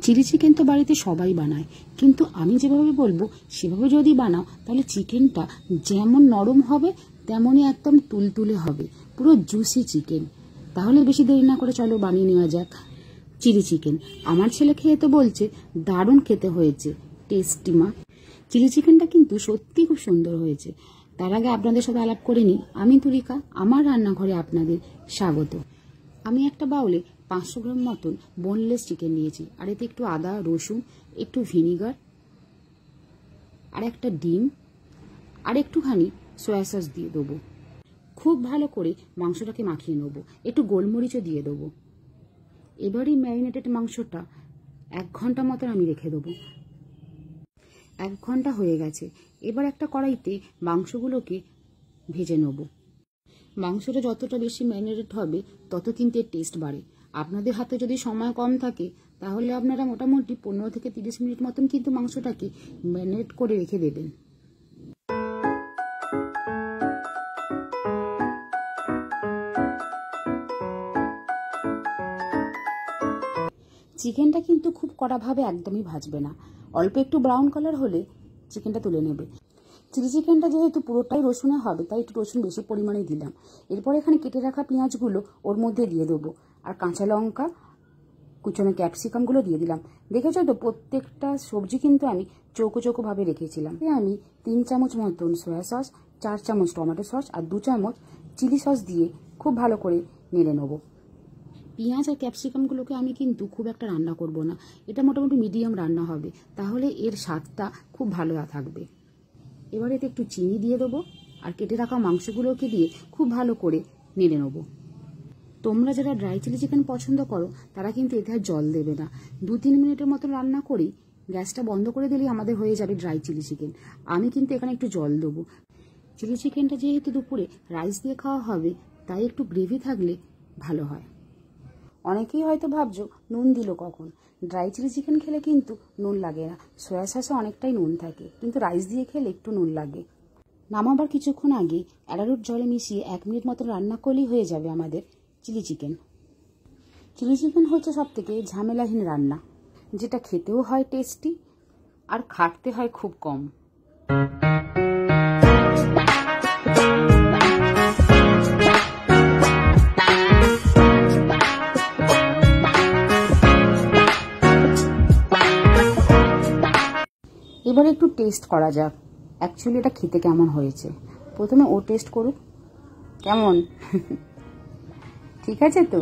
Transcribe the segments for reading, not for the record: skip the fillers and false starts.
Chilli chicken তো বাড়িতে সবাই বানায়, কিন্তু আমি যেভাবে বলবো সেভাবে যদি বানাও তাহলে চিকেনটা যেমন নরম হবে তেমনই একদম তুলতুলে হবে, পুরো জুসি চিকেন। তাহলে বেশি দেরি না করে চলো বানিয়ে নেওয়া যাক চিলি চিকেন। আমার ছেলে খেয়ে তো বলছে দারুণ খেতে হয়েছে, টেস্টি মা। চিলি চিকেনটা কিন্তু সত্যি খুব সুন্দর হয়েছে। তার আগে আপনাদের সাথে আলাপ করে নিই, আমি তুলিকা, আমার রান্নাঘরে আপনাদের স্বাগত। আমি একটা বাউলে 500 গ্রাম মতন বোনলেস চিকেন নিয়েছি, আর এতে একটু আদা রসুন, একটু ভিনিগার, আর একটা ডিম, আর একটুখানি সয়া সস দিয়ে দেবো। খুব ভালো করে মাংসটাকে মাখিয়ে নেবো, একটু গোলমরিচও দিয়ে দেবো। এবারই ম্যারিনেটেড মাংসটা 1 ঘন্টা মতন আমি রেখে দেবো। 1 ঘন্টা হয়ে গেছে। এবার একটা কড়াইতে মাংসগুলোকে ভেজে নেব। মাংসটা যতটা বেশি ম্যারিনেটেড হবে তত কিন্তু এর টেস্ট বাড়ে। আপনাদের হাতে যদি সময় কম থাকে তাহলে আপনারা মোটামুটি 15 থেকে 30 মিনিট মতন কিন্তু মাংসটাকে ম্যারিনেট করে রেখে দেবেন। চিকেনটা কিন্তু খুব কড়াভাবে একদমই ভাজবে না, অল্প একটু ব্রাউন কালার হলে চিকেনটা তুলে নেবে। চিলি চিকেনটা যেহেতু পুরোটাই রসুনে হবে তাই একটু রসুন বেশি পরিমাণে দিলাম। এরপর এখানে কেটে রাখা পেঁয়াজগুলো ওর মধ্যে দিয়ে দেবো, আর কাঁচা লঙ্কা, কুচনো ক্যাপসিকামগুলো দিয়ে দিলাম। দেখেছো তো প্রত্যেকটা সবজি কিন্তু আমি চৌকো চৌকো ভাবে রেখেছিলাম। আমি 3 চামচ মতন সয়া সস, 4 চামচ টমেটো সস আর 2 চামচ চিলি সস দিয়ে খুব ভালো করে নেড়ে নেবো। পেঁয়াজ আর ক্যাপসিকামগুলোকে আমি কিন্তু খুব একটা রান্না করব না, এটা মোটামুটি মিডিয়াম রান্না হবে, তাহলে এর স্বাদটা খুব ভালো থাকবে। এবার এতে একটু চিনি দিয়ে দেবো, আর কেটে রাখা মাংসগুলোকে দিয়ে খুব ভালো করে নেড়ে নেবো। তোমরা যারা ড্রাই চিলি চিকেন পছন্দ করো তারা কিন্তু এতে আর জল দেবে না। 2-3 মিনিটের মতো রান্না করেই গ্যাসটা বন্ধ করে দিলেই আমাদের হয়ে যাবে ড্রাই চিলি চিকেন। আমি কিন্তু এখানে একটু জল দেবো। চিলি চিকেনটা যেহেতু দুপুরে রাইস দিয়ে খাওয়া হবে তাই একটু গ্রেভি থাকলে ভালো হয়। অনেকেই হয়তো ভাবছো নুন দিল কখন। ড্রাই চিলি চিকেন খেলে কিন্তু নুন লাগে না, সয়া সসে অনেকটাই নুন থাকে, কিন্তু রাইস দিয়ে খেলে একটু নুন লাগে। নামাবার কিছুক্ষণ আগে অ্যারারুট জলে মিশিয়ে 1 মিনিট মতো রান্না করলেই হয়ে যাবে আমাদের চিলি চিকেন। চিলি চিকেন হচ্ছে সবথেকে ঝামেলাহীন রান্না, যেটা খেতেও হয় টেস্টি আর খাটতে হয় খুব কম। এবার একটু টেস্ট করা যাক অ্যাকচুয়ালি এটা খেতে কেমন হয়েছে। প্রথমে ও টেস্ট করুক কেমন। ঠিক আছে তো,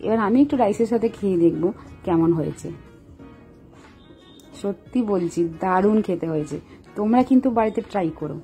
এবার আমি একটু রাইসের সাথে খেয়ে দেখবো কেমন হয়েছে। সত্যি বলছি দারুণ খেতে হয়েছে, তোমরা কিন্তু বাড়িতে ট্রাই করো।